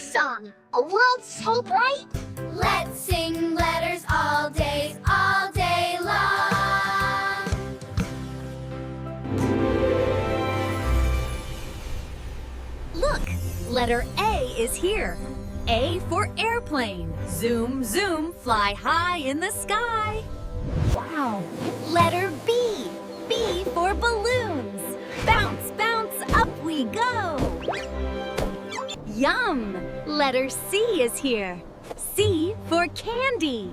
song. A world so bright. Let's sing letters all day long. Look, letter A is here. A for airplane. Zoom, zoom, fly high in the sky. Wow. Letter B. B for balloons. Bounce, bounce, up we go. Yum! Letter C is here. C for candy.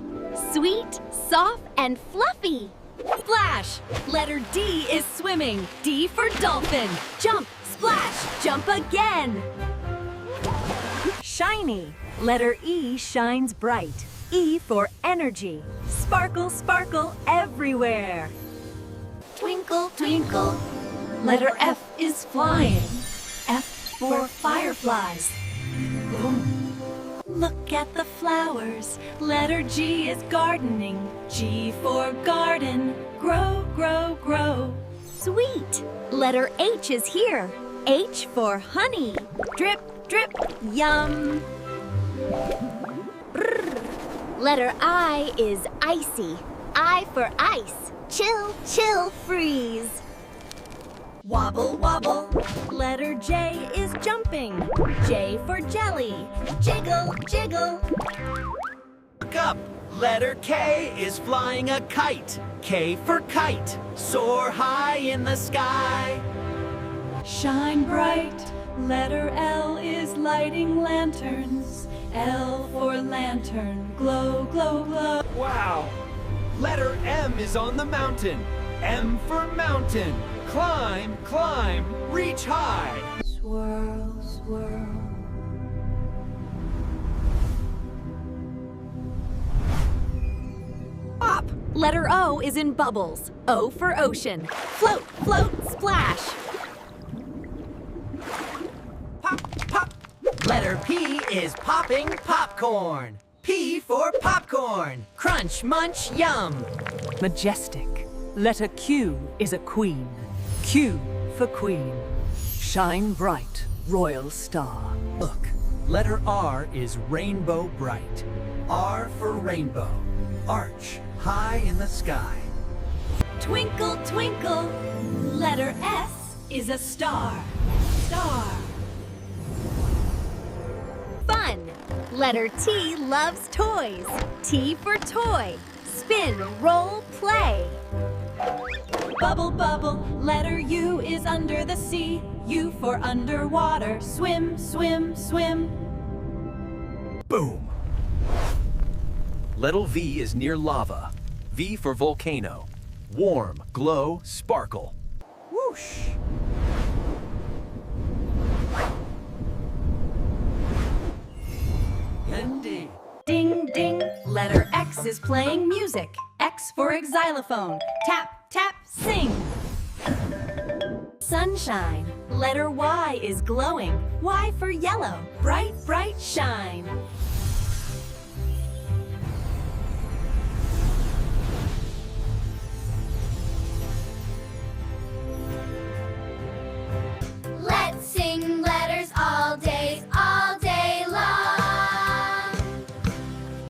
Sweet, soft, and fluffy. Splash! Letter D is swimming. D for dolphin. Jump, splash, jump again. Shiny. Letter E shines bright. E for energy. Sparkle, sparkle everywhere. Twinkle, twinkle. Letter F is flying. F for fireflies. Boom. Look at the flowers. Letter G is gardening. G for garden. Grow, grow, grow. Sweet. Letter H is here. H for honey. Drip, drip, yum. Brr. Letter I is icy. I for ice. Chill, chill, freeze. Wobble, wobble. Letter J is jumping. J for jelly. Jiggle, jiggle. Look up! Letter K is flying a kite. K for kite. Soar high in the sky. Shine bright. Letter L is lighting lanterns. L for lantern. Glow, glow, glow. Wow! Letter M is on the mountain. M for mountain. Climb, climb, reach high. Swirl, swirl. Pop! Letter O is in bubbles. O for ocean. Float, float, splash. Pop, pop. Letter P is popping popcorn. P for popcorn. Crunch, munch, yum. Majestic. Letter Q is a queen. Q for queen. Shine bright, royal star. Look, letter R is rainbow bright. R for rainbow. Arch, high in the sky. Twinkle, twinkle. Letter S is a star. Star. Fun. Letter T loves toys. T for toy. Spin, roll, play. Bubble, bubble. Letter U is under the sea. U for underwater. Swim, swim, swim. Boom! Little V is near lava. V for volcano. Warm, glow, sparkle. Whoosh! Indeed. Ding, ding. Letter X is playing music. X for xylophone. Tap, tap, sing. Sunshine. Letter Y is glowing. Y for yellow. Bright, bright shine.